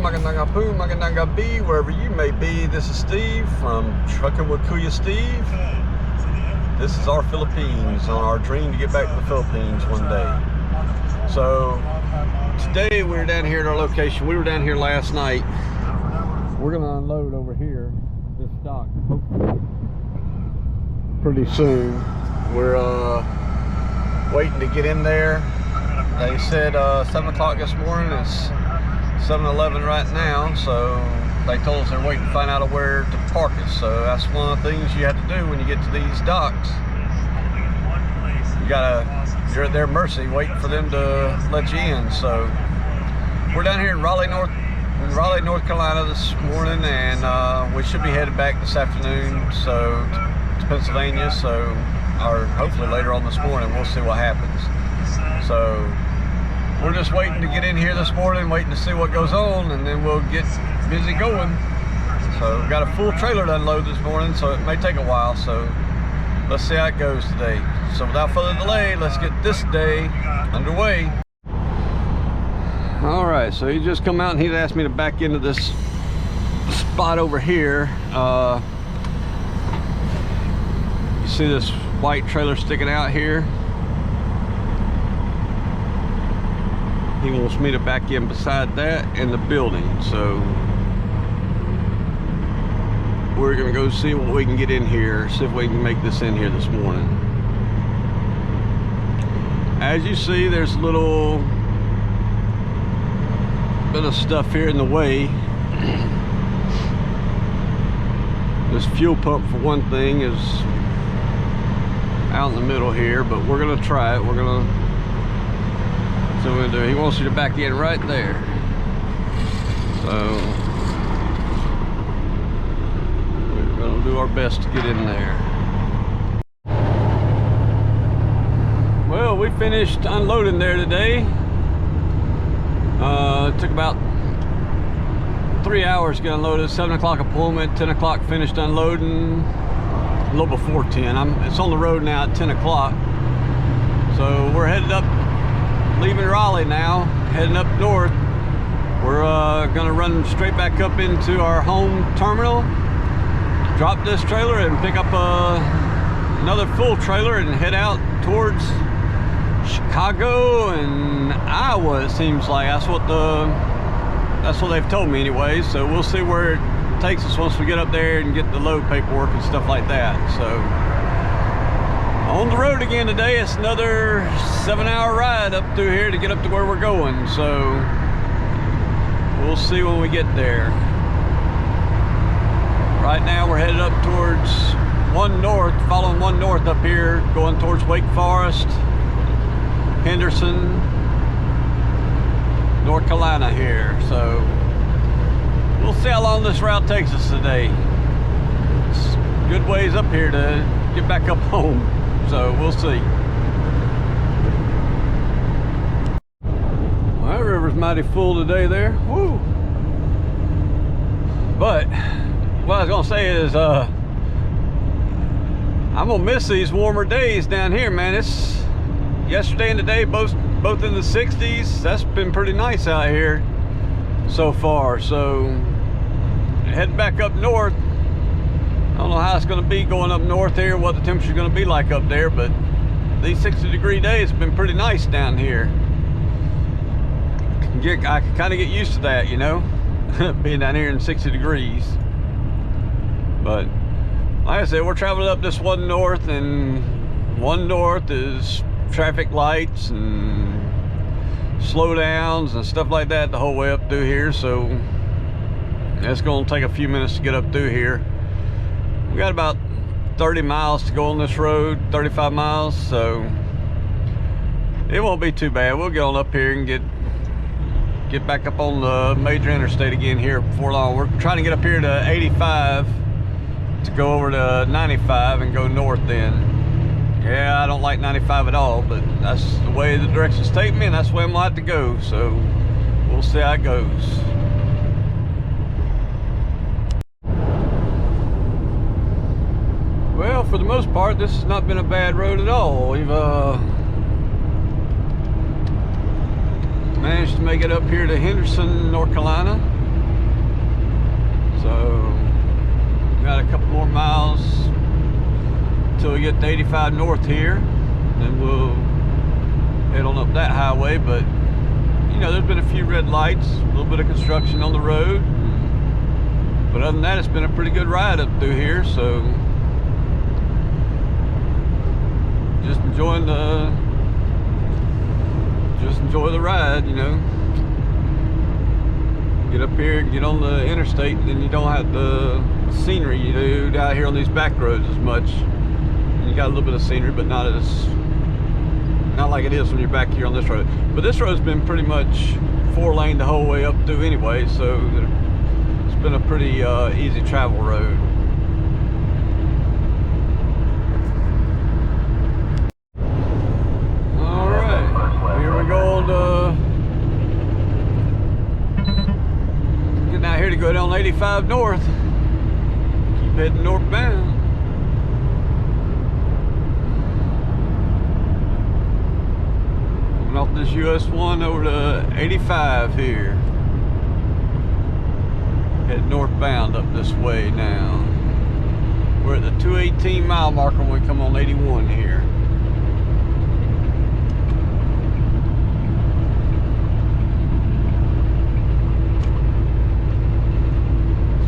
magandang hapon, magandang gabi, wherever you may be. This is Steve from Truckin with Kuya Steve. This is our Philippines, on our dream to get back to the Philippines one day. So today we're down here at our location. We were down here last night. We're gonna unload over here, this dock, pretty soon. We're waiting to get in there. They said 7 o'clock this morning. It's 7:11 right now, so they told us they're waiting to find out where to park it. So that's one of the things you have to do when you get to these docks. You're at their mercy, waiting for them to let you in. So we're down here in Raleigh, North Carolina this morning, and we should be headed back this afternoon, so to Pennsylvania. So, or hopefully later on this morning, we'll see what happens. So we're just waiting to get in here this morning, waiting to see what goes on, and then we'll get busy going. So we've got a full trailer to unload this morning, so it may take a while. So let's see how it goes today. So without further delay, let's get this day underway. All right, so he just come out and he'd asked me to back into this spot over here. You see this white trailer sticking out here? He wants me to back in beside that in the building. So we're gonna go see what we can get in here, see if we can make this in here this morning. As you see, there's a little bit of stuff here in the way. This fuel pump, for one thing, is out in the middle here, but we're gonna try it. We're gonna see what we're gonna do. He wants you to back in right there. So we're gonna do our best to get in there. Well, we finished unloading there today. It took about 3 hours to get unloaded. 7 o'clock appointment, 10 o'clock finished unloading, a little before 10. It's on the road now at 10 o'clock. So we're headed up, leaving Raleigh now, heading up north. We're gonna run straight back up into our home terminal, drop this trailer and pick up another full trailer and head out towards Chicago and Iowa. It seems like that's what they've told me anyway. So we'll see where it takes us once we get up there and get the load paperwork and stuff like that. So on the road again today. It's another 7-hour ride up through here to get up to where we're going. So we'll see when we get there. Right now we're headed up towards 1 North, following 1 North up here, going towards Wake Forest, Henderson, North Carolina here. So we'll see how long this route takes us today. It's a good ways up here to get back up home. So we'll see. Well, that river's mighty full today there. Woo! But what I was gonna say is I'm gonna miss these warmer days down here, man. It's yesterday and today both in the 60s. That's been pretty nice out here so far. So heading back up north. I don't know how it's going to be going up north here, what the temperature's going to be like up there, but these 60-degree days have been pretty nice down here. I can kind of get used to that, you know, being down here in 60 degrees. But like I said, we're traveling up this 1 North, and 1 North is traffic lights and slowdowns and stuff like that the whole way up through here. So it's going to take a few minutes to get up through here. We got about 30 miles to go on this road, 35 miles, so it won't be too bad. We'll get on up here and get back up on the major interstate again here before long. We're trying to get up here to 85 to go over to 95 and go north then. Yeah, I don't like 95 at all, but that's the way the directions take me, and that's the way I'm gonna have to go. So we'll see how it goes. Well, for the most part, this has not been a bad road at all. We've managed to make it up here to Henderson, North Carolina. So got a couple more miles till we get to 85 north here, then we'll head on up that highway. But you know, there's been a few red lights, a little bit of construction on the road, but other than that, it's been a pretty good ride up through here. So just enjoy the ride, you know. Get up here, get on the interstate, and then you don't have the scenery you do out here on these back roads as much. And you got a little bit of scenery, but not like it is when you're back here on this road. But this road's been pretty much 4-lane the whole way up through anyway, so it's been a pretty easy travel road. All right, here we go on getting out here to go down 85 north. Keep heading northbound. Off this US 1 over to 85 here. Head northbound up this way now. We're at the 218 mile marker when we come on 81 here.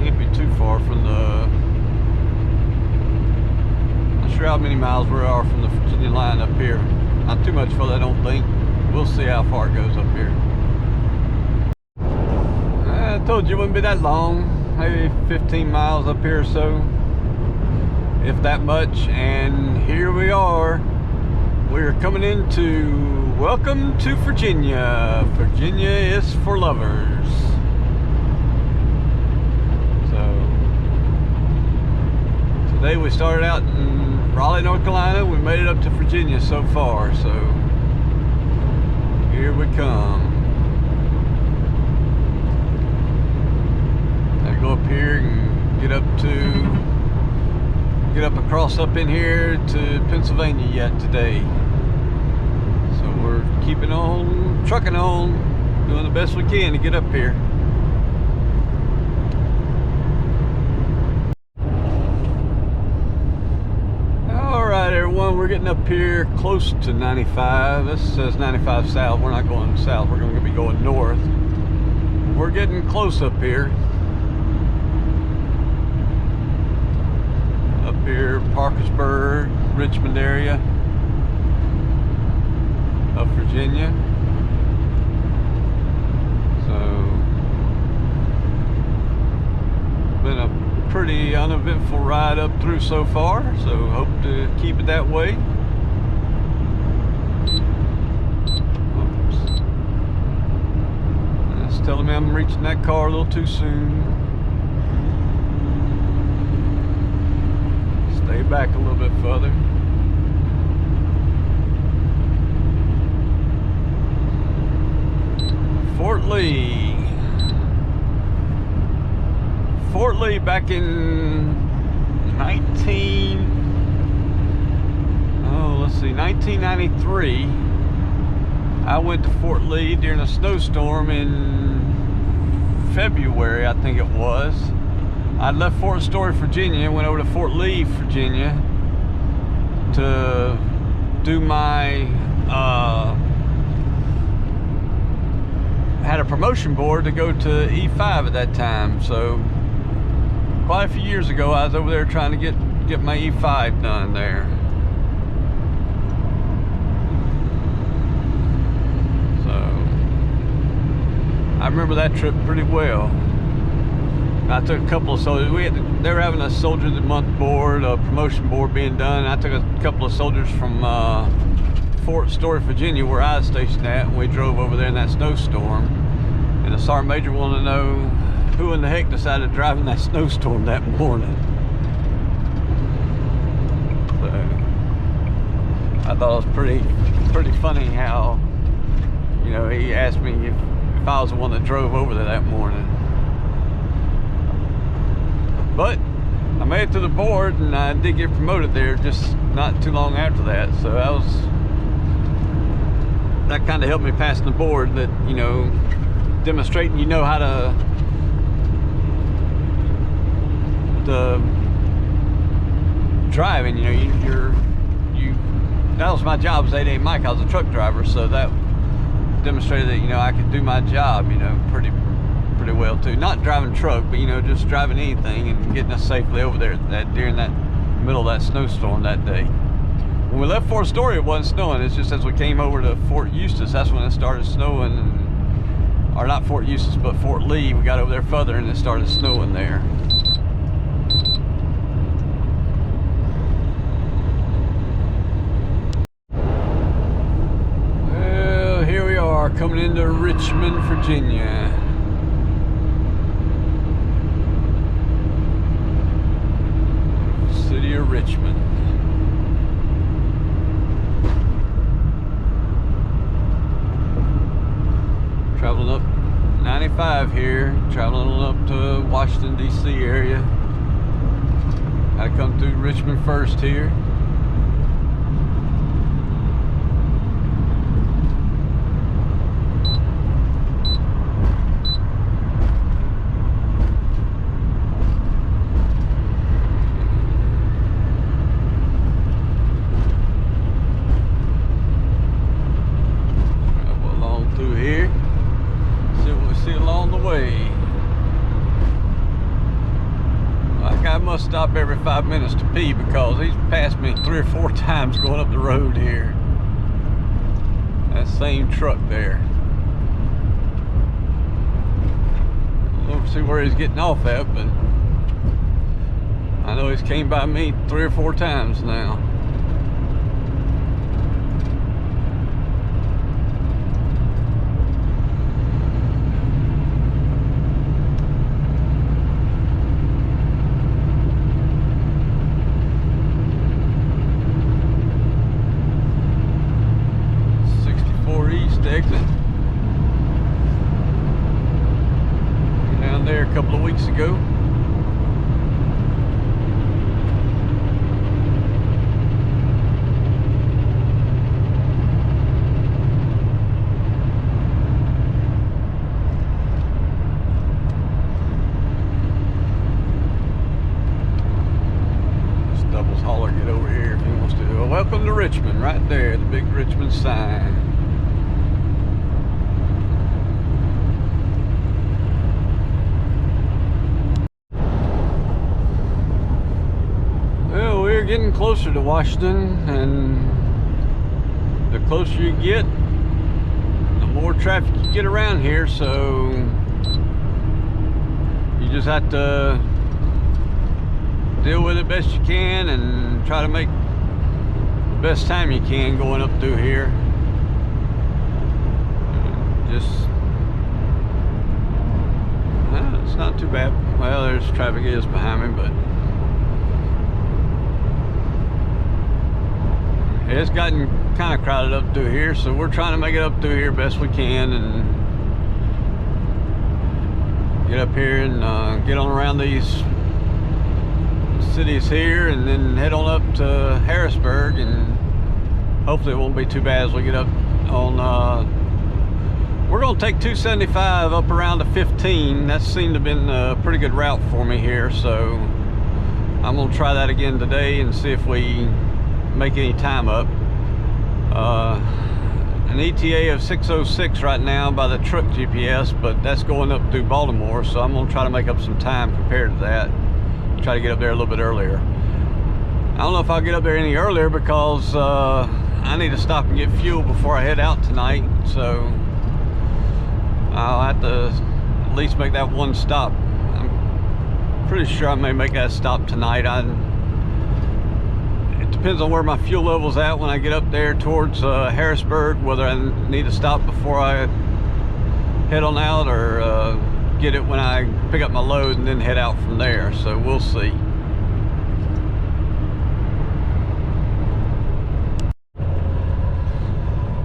Can't be too far from the... Not sure how many miles we are from the Virginia line up here. Not too much further, I don't think. We'll see how far it goes up here. I told you it wouldn't be that long. Maybe 15 miles up here or so, if that much. And here we are. We're coming into welcome to Virginia. Virginia is for lovers. So today we started out in Raleigh, North Carolina. We made it up to Virginia so far. So here we come. I go up here and get up across up in here to Pennsylvania yet today. So we're keeping on, trucking on, doing the best we can to get up here. We're getting up here close to 95. This says 95 south. We're not going south. We're going to be going north. We're getting close up here. Up here, Parkersburg, Richmond area of Virginia. So, been a pretty uneventful ride up through so far, so hope to keep it that way. Oops. That's telling me I'm reaching that car a little too soon. Stay back a little bit further. Fort Lee. Fort Lee back in 1993. I went to Fort Lee during a snowstorm in February, I think it was. I left Fort Story, Virginia, went over to Fort Lee, Virginia to do my had a promotion board to go to E5 at that time. So quite a few years ago, I was over there trying to get my E5 done there. So I remember that trip pretty well. I took a couple of soldiers. They were having a Soldier of the Month board, a promotion board being done. I took a couple of soldiers from Fort Story, Virginia, where I was stationed at, and we drove over there in that snowstorm. And the Sergeant Major wanted to know who in the heck decided to drive in that snowstorm that morning. So I thought it was pretty funny how, you know, he asked me if I was the one that drove over there that morning. But I made it to the board, and I did get promoted there just not too long after that. So that kind of helped me pass the board, that, you know, demonstrating you know how to driving. You know, that was my job as 8A Mike. I was a truck driver, so that demonstrated that, you know, I could do my job, you know, pretty well too. Not driving truck, but, you know, just driving anything and getting us safely over there during that middle of that snowstorm that day. When we left Fort Story, it wasn't snowing. It's just as we came over to Fort Eustis, that's when it started snowing. Or not Fort Eustis, but Fort Lee. We got over there further and it started snowing there. Well, here we are coming into Richmond, Virginia. City of Richmond. Traveling up 95 here, traveling on up to Washington, D.C. area. Had to come through Richmond first here. Must stop every 5 minutes to pee because he's passed me 3 or 4 times going up the road here. That same truck there. Let's see where he's getting off at, but I know he's came by me 3 or 4 times now. Exit down there a couple of weeks ago. Just doubles holler, get over here if he wants to. Well, welcome to Richmond, right there, the big Richmond sign. Getting closer to Washington, and the closer you get, the more traffic you get around here, so you just have to deal with it best you can and try to make the best time you can going up through here. It's not too bad. Well, there's traffic is behind me, but it's gotten kind of crowded up through here, so we're trying to make it up through here best we can and get up here and get on around these cities here and then head on up to Harrisburg, and hopefully it won't be too bad as we get up on we're going to take 275 up around to 15. That seemed to have been a pretty good route for me here, so I'm going to try that again today and see if we make any time up. An ETA of 6:06 right now by the truck GPS, but that's going up through Baltimore, so I'm going to try to make up some time compared to that. Try to get up there a little bit earlier. I don't know if I'll get up there any earlier because I need to stop and get fuel before I head out tonight, so I'll have to at least make that one stop. I'm pretty sure I may make that stop tonight. It depends on where my fuel level's at when I get up there towards Harrisburg, whether I need to stop before I head on out or get it when I pick up my load and then head out from there. So we'll see.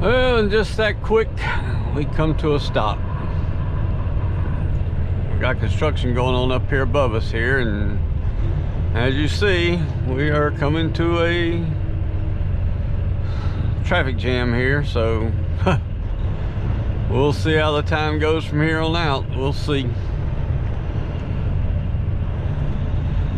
Well, and just that quick, we come to a stop. We got construction going on up here above us here, and as you see, we are coming to a traffic jam here, so we'll see how the time goes from here on out. We'll see.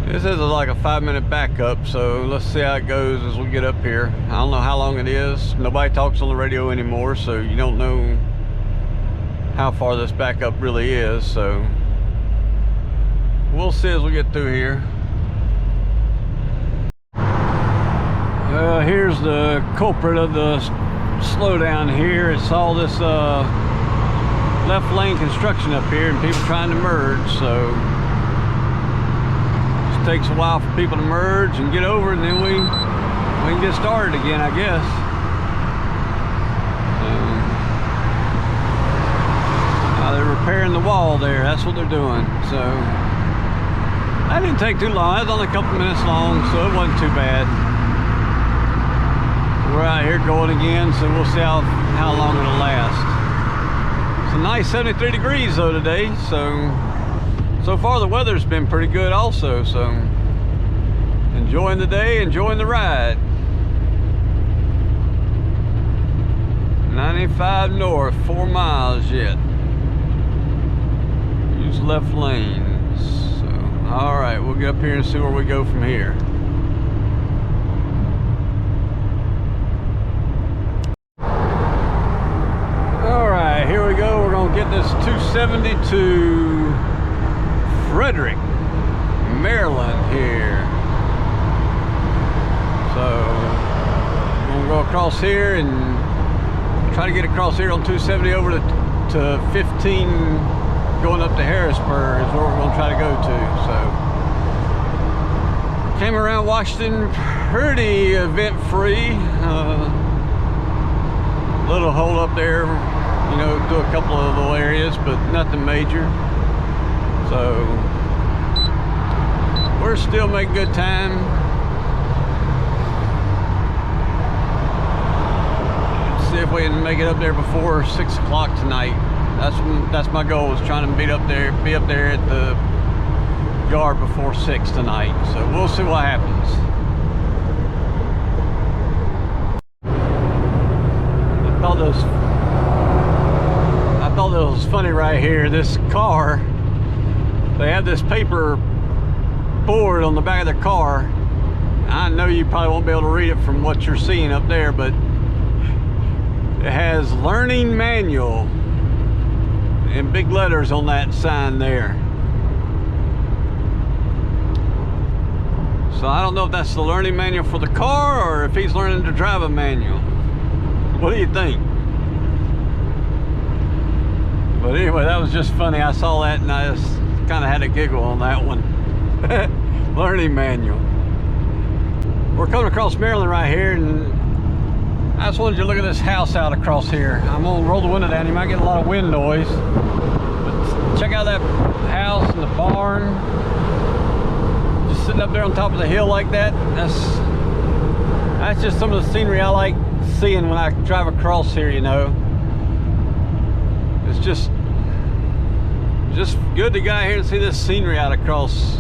This is like a 5-minute backup, so let's see how it goes as we get up here. I don't know how long it is. Nobody talks on the radio anymore, so you don't know how far this backup really is, so we'll see as we get through here. Here's the culprit of the slowdown here. It's all this left lane construction up here and people trying to merge, so it just takes a while for people to merge and get over, and then we can get started again, I guess. They're repairing the wall there. That's what they're doing. So that didn't take too long. It was only a couple minutes long, so it wasn't too bad. We're out here going again, so we'll see how long it'll last. It's a nice 73 degrees though today, so far the weather's been pretty good also, so enjoying the day, enjoying the ride. 95 north, 4 miles yet. Use left lanes. So, all right, we'll get up here and see where we go from here. Here we go. We're gonna get this 270 to Frederick, Maryland here. So we're gonna go across here and try to get across here on 270 over to 15 going up to Harrisburg is where we're gonna try to go to. So came around Washington pretty event free. Little hold up there, you know, do a couple of little areas, but nothing major. So we're still making good time. Let's see if we can make it up there before 6 o'clock tonight. That's my goal, is trying to be up there at the yard before 6 tonight. So we'll see what happens. I thought that was funny right here. This car, they have this paper board on the back of their car. I know you probably won't be able to read it from what you're seeing up there, but it has learning manual in big letters on that sign there. So I don't know if that's the learning manual for the car or if he's learning to drive a manual. What do you think? But anyway, that was just funny. I saw that and I just kind of had a giggle on that one. Learning manual. We're coming across Maryland right here, and I just wanted you to look at this house out across here. I'm gonna roll the window down. You might get a lot of wind noise, but check out that house and the barn. Just sitting up there on top of the hill like that. That's just some of the scenery I like seeing when I drive across here, you know. It's just good to get out here and see this scenery out across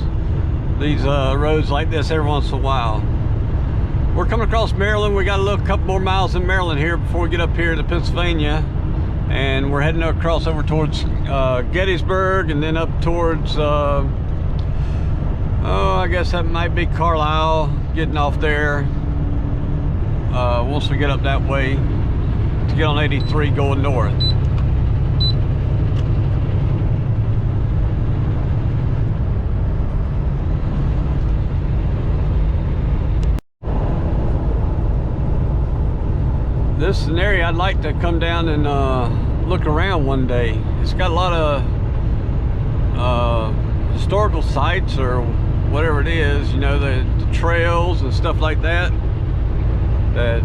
these roads like this every once in a while. We're coming across Maryland. We got a couple more miles in Maryland here before we get up here to Pennsylvania, and we're heading across over towards Gettysburg, and then up towards I guess that might be Carlisle, getting off there once we get up that way to get on 83 going north. This is an area I'd like to come down and look around one day. It's got a lot of historical sites or whatever it is, you know, the trails and stuff like that, that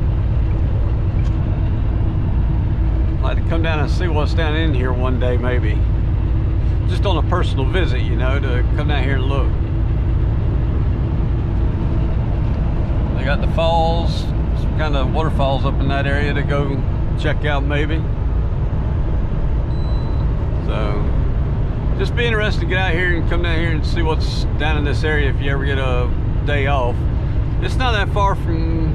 I'd like to come down and see what's down in here one day, maybe. Just on a personal visit, you know, to come down here and look. They got the falls, some kind of waterfalls up in that area to go check out maybe. So just be interested to get out here and come down here and see what's down in this area if you ever get a day off. It's not that far from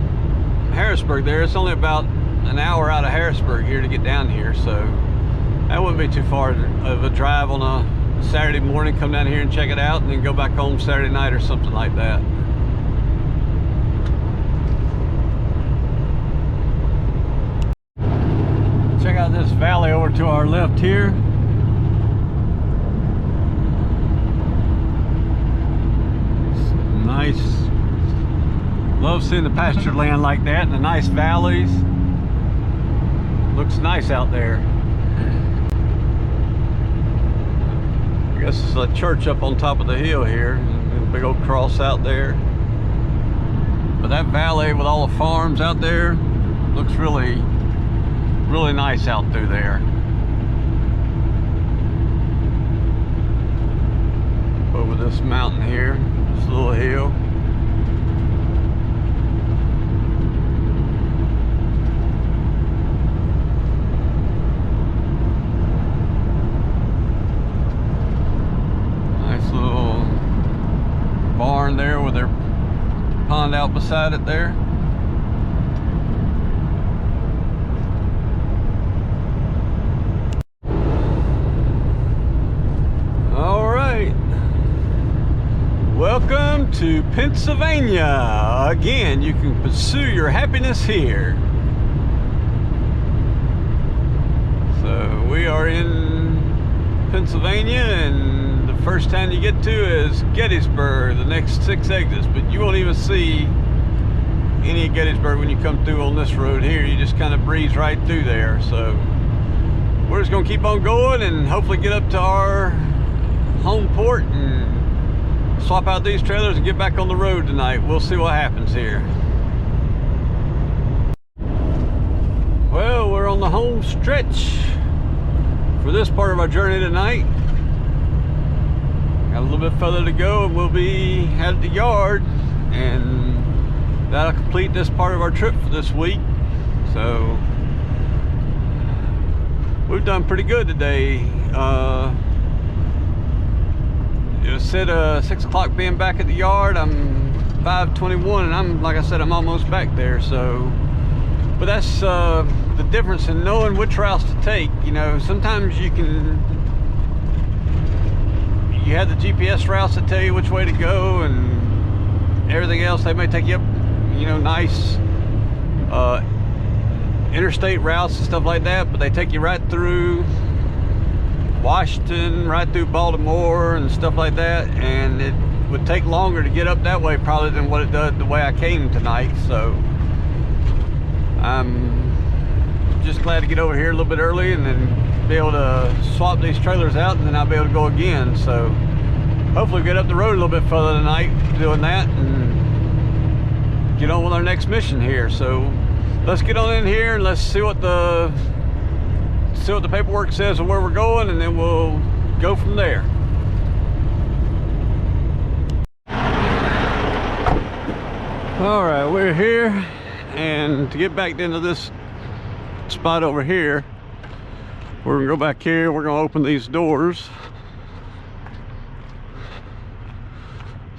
Harrisburg there. It's only about an hour out of Harrisburg here to get down here, so that wouldn't be too far of a drive on a Saturday morning, come down here and check it out, and then go back home Saturday night or something like that. Check out this valley over to our left here. It's nice. Love seeing the pasture land like that and the nice valleys. Looks nice out there. I guess it's a church up on top of the hill here. And a big old cross out there. But that valley with all the farms out there looks really nice out through there. Over this mountain here, this little hill. Nice little barn there with their pond out beside it there. Welcome to Pennsylvania. Again, you can pursue your happiness here. So we are in Pennsylvania, and the first town you get to is Gettysburg, the next 6 exits, but you won't even see any of Gettysburg when you come through on this road here. You just kind of breeze right through there. So we're just gonna keep on going and hopefully get up to our home port and swap out these trailers and get back on the road tonight. We'll see what happens here. Well, we're on the home stretch for this part of our journey tonight. Got a little bit further to go and we'll be at the yard, and that'll complete this part of our trip for this week. So we've done pretty good today. It said 6 o'clock being back at the yard. I'm 5:21 and I'm, like I said, I'm almost back there. So, but that's the difference in knowing which routes to take. You know, sometimes you have the GPS routes that tell you which way to go, and everything else they may take you up, you know, nice interstate routes and stuff like that, but they take you right through Washington, right through Baltimore and stuff like that, and it would take longer to get up that way probably than what it does the way I came tonight. So I'm just glad to get over here a little bit early and then be able to swap these trailers out, and then I'll be able to go again. So hopefully get up the road a little bit further tonight doing that and get on with our next mission here. So let's get on in here and let's see what the paperwork says and where we're going, and then we'll go from there. All right, we're here, and to get back into this spot over here, we're gonna go back here. We're gonna open these doors.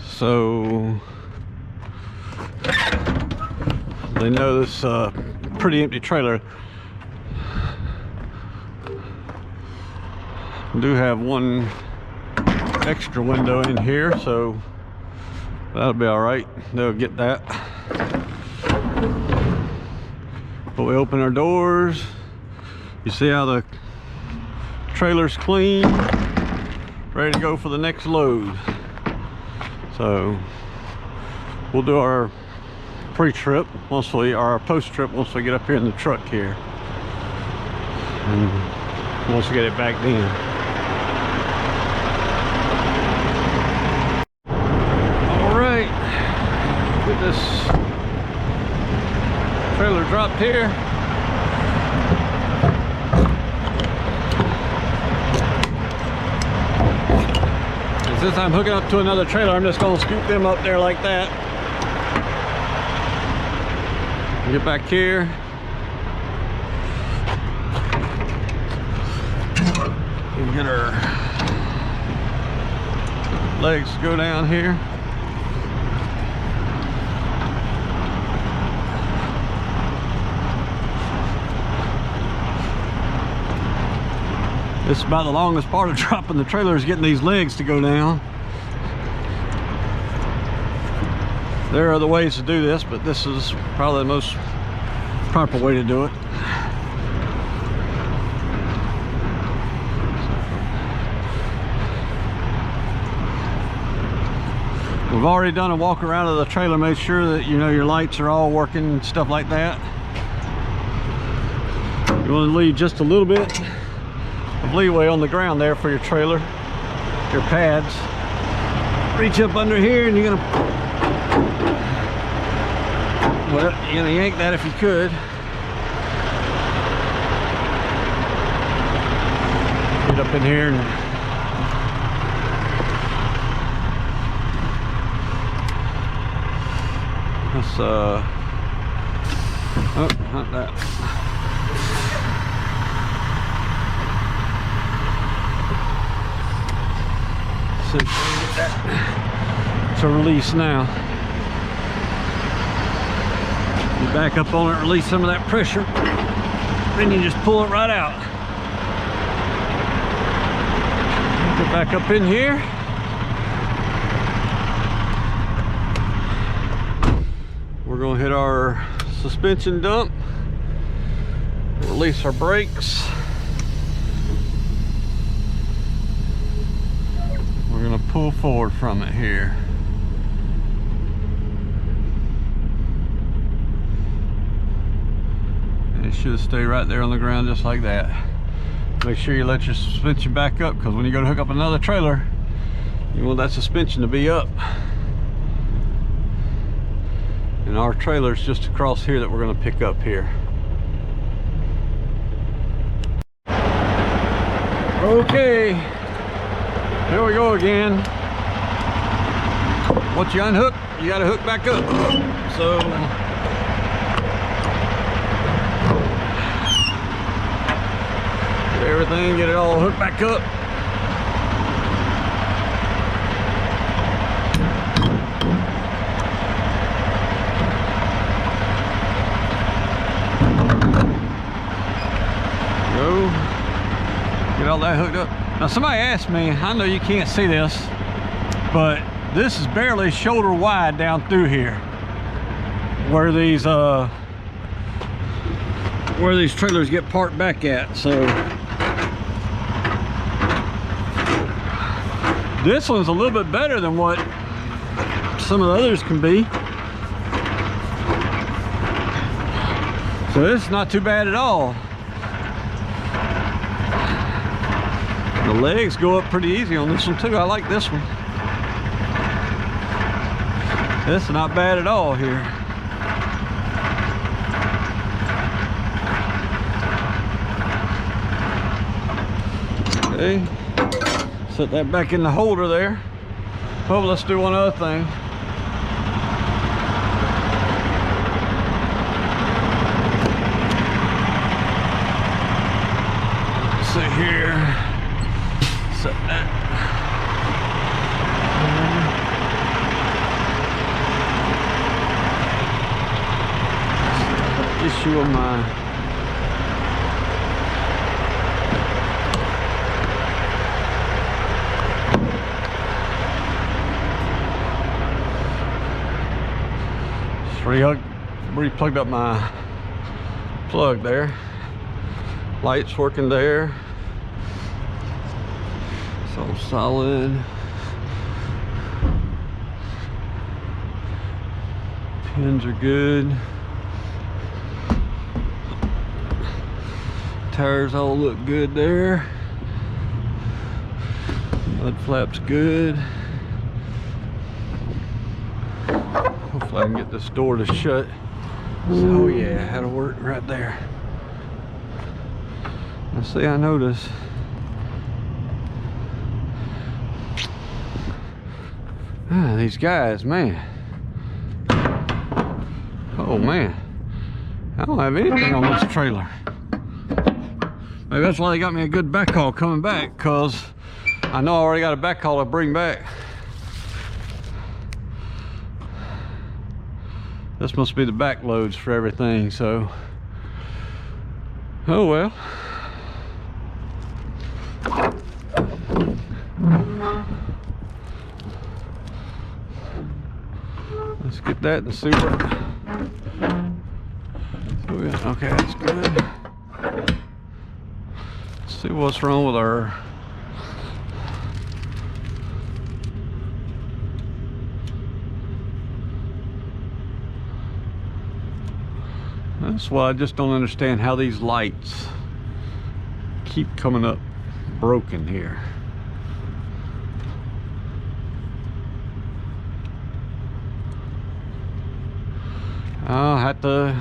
So they know this pretty empty trailer. Do have one extra window in here, so that'll be all right. They'll get that. But we open our doors. You see how the trailer's clean, ready to go for the next load. So we'll do our pre-trip our post-trip once we get up here in the truck here, and once we get it back in. Get this trailer dropped here. And since I'm hooking up to another trailer, I'm just going to scoop them up there like that. Get back here. And get our legs to go down here. This is about the longest part of dropping the trailer, is getting these legs to go down. There are other ways to do this, but this is probably the most proper way to do it. We've already done a walk around of the trailer, made sure that your lights are all working and stuff like that. You want to leave just a little bit of leeway on the ground there for your trailer, your pads. Reach up under here and you're gonna yank that if you could. Get up in here and let's oh, not that. So get that to release now. You back up on it, release some of that pressure, then you just pull it right out. Get back up in here. We're going to hit our suspension dump, release our brakes. We're going to pull forward from it here. And it should stay right there on the ground just like that. Make sure you let your suspension back up, because when you go to hook up another trailer, you want that suspension to be up. And our trailer is just across here that we're going to pick up here. Okay, here we go again. Once you unhook, you got to hook back up. So get everything, get it all hooked back up. Get all that hooked up. Now somebody asked me, I know you can't see this, but this is barely shoulder wide down through here where these trailers get parked back at. So this one's a little bit better than what some of the others can be. So it's not too bad at all. The legs go up pretty easy on this one too. I like this one. This is not bad at all here. Okay, set that back in the holder there. Oh, let's do one other thing. Let's see here. Set that. Issue of my re-plugged up my plug there. Lights working there. It's all solid. Pins are good. Tires all look good there. Mud flap's good. Hopefully I can get this door to shut. So yeah, that'll work right there. Now see, I notice these guys, man. Oh man, I don't have anything on this trailer. Maybe that's why they got me a good backhaul coming back, because I know I already got a backhaul to bring back. This must be the back loads for everything, so oh well. Let's get that and see what. Okay, that's good. Let's see what's wrong with our. That's why I just don't understand how these lights keep coming up broken here. I'll have to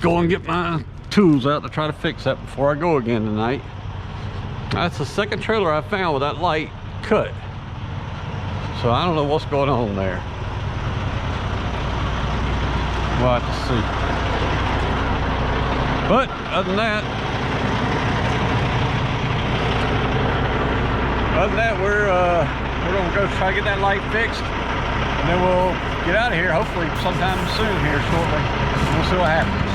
go and get my tools out to try to fix that before I go again tonight. That's the second trailer I found with that light cut. So I don't know what's going on there. We'll have to see. But other than that, we're gonna go try to get that light fixed, and then we'll get out of here hopefully sometime soon here shortly. We'll see what happens.